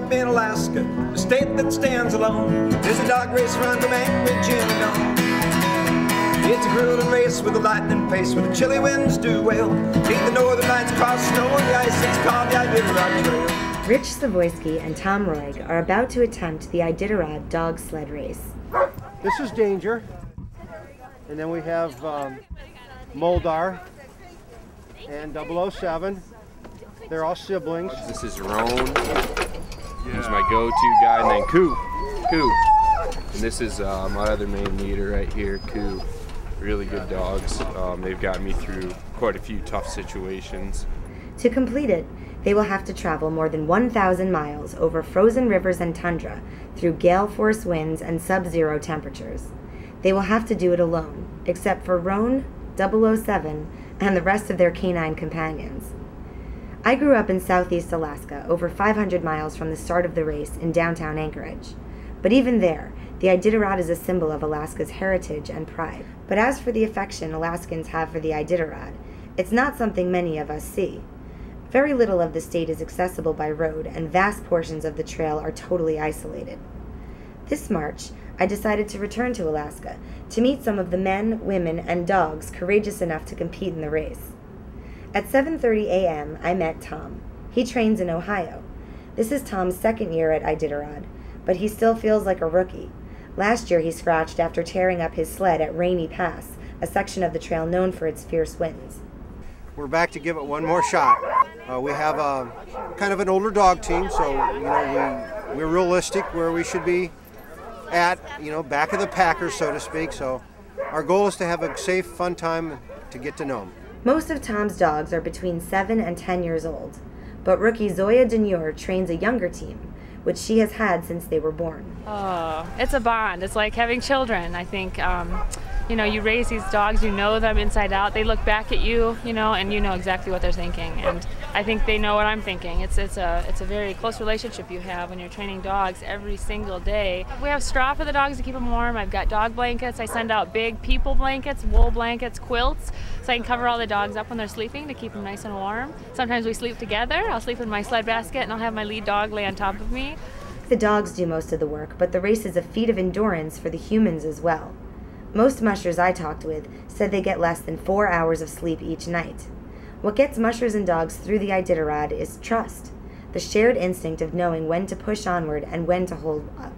up in Alaska, the state that stands alone. There's a dog race run from Anchorage in the dawn. It's a grueling race with a lightning pace, where the chilly winds do wail. Beneath the northern lights across snow and the ice, it's called the Iditarod Trail. Rich Savoyski and Tom Roig are about to attempt the Iditarod dog sled race. This is Danger, and then we have Moldar and 007. They're all siblings. This is Roan. He's my go-to guy, and then Koo. And this is my other main leader right here, Koo. Really good dogs. They've got me through quite a few tough situations. To complete it, they will have to travel more than 1,000 miles over frozen rivers and tundra through gale force winds and sub-zero temperatures. They will have to do it alone, except for Roan, 007, and the rest of their canine companions. I grew up in southeast Alaska, over 500 miles from the start of the race in downtown Anchorage. But even there, the Iditarod is a symbol of Alaska's heritage and pride. But as for the affection Alaskans have for the Iditarod, it's not something many of us see. Very little of the state is accessible by road, and vast portions of the trail are totally isolated. This March, I decided to return to Alaska to meet some of the men, women, and dogs courageous enough to compete in the race. At 7:30 a.m., I met Tom. He trains in Ohio. This is Tom's second year at Iditarod, but he still feels like a rookie. Last year he scratched after tearing up his sled at Rainy Pass, a section of the trail known for its fierce winds. We're back to give it one more shot. We have a kind of an older dog team, so we're realistic where we should be at, back of the packers, so to speak. So our goal is to have a safe, fun time to get to know them. Most of Tom's dogs are between 7 and 10 years old, but rookie Zoya Denure trains a younger team, which she has had since they were born. Oh, it's a bond. It's like having children. I think, you raise these dogs, you know them inside out. They look back at you, and you know exactly what they're thinking. And I think they know what I'm thinking. It's a very close relationship you have when you're training dogs every single day. We have straw for the dogs to keep them warm. I've got dog blankets. I send out big people blankets, wool blankets, quilts, so I can cover all the dogs up when they're sleeping to keep them nice and warm. Sometimes we sleep together. I'll sleep in my sled basket and I'll have my lead dog lay on top of me. The dogs do most of the work, but the race is a feat of endurance for the humans as well. Most mushers I talked with said they get less than 4 hours of sleep each night. What gets mushers and dogs through the Iditarod is trust, the shared instinct of knowing when to push onward and when to hold up.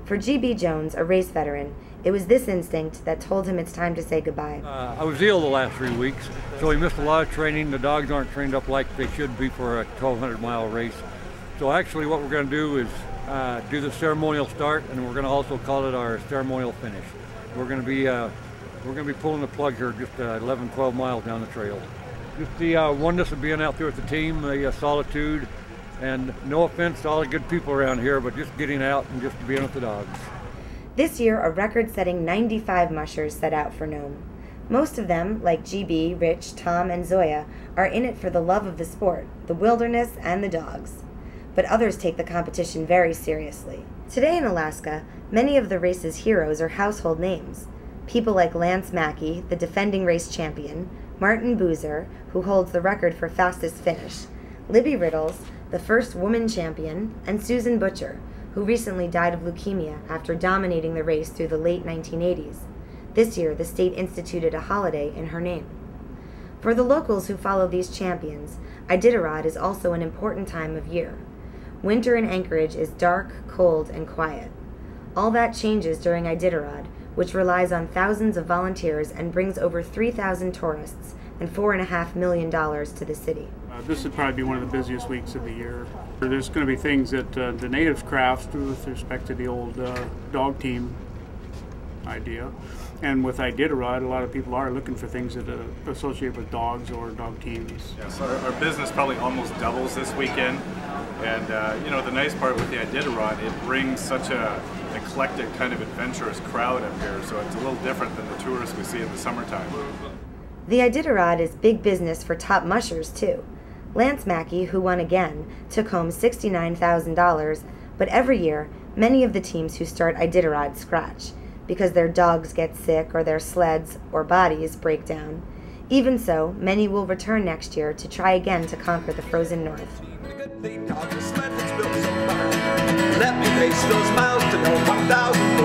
For G.B. Jones, a race veteran, it was this instinct that told him it's time to say goodbye. I was ill the last 3 weeks, so we missed a lot of training. The dogs aren't trained up like they should be for a 1,200-mile race. So actually what we're going to do is do the ceremonial start, and we're going to also call it our ceremonial finish. We're going to be pulling the plug here just 11, 12 miles down the trail. Just the oneness of being out there with the team, the Solitude, and no offense to all the good people around here, but just getting out and just being with the dogs. This year, a record-setting 95 mushers set out for Nome. Most of them, like GB, Rich, Tom, and Zoya, are in it for the love of the sport, the wilderness, and the dogs. But others take the competition very seriously. Today in Alaska, many of the race's heroes are household names. People like Lance Mackey, the defending race champion, Martin Boozer, who holds the record for fastest finish, Libby Riddles, the first woman champion, and Susan Butcher, who recently died of leukemia after dominating the race through the late 1980s. This year, the state instituted a holiday in her name. For the locals who follow these champions, Iditarod is also an important time of year. Winter in Anchorage is dark, cold, and quiet. All that changes during Iditarod, which relies on thousands of volunteers and brings over 3,000 tourists and $4.5 million to the city. This would probably be one of the busiest weeks of the year. There's going to be things that the natives craft with respect to the old dog team idea. And with Iditarod, a lot of people are looking for things that associate with dogs or dog teams. Yeah, so our business probably almost doubles this weekend. And the nice part with the Iditarod, it brings such a eclectic kind of adventurous crowd up here, so it's a little different than the tourists we see in the summertime. The Iditarod is big business for top mushers, too. Lance Mackey, who won again, took home $69,000, but every year, many of the teams who start Iditarod scratch, because their dogs get sick or their sleds or bodies break down. Even so, many will return next year to try again to conquer the frozen north. Let me race those miles to know 1,000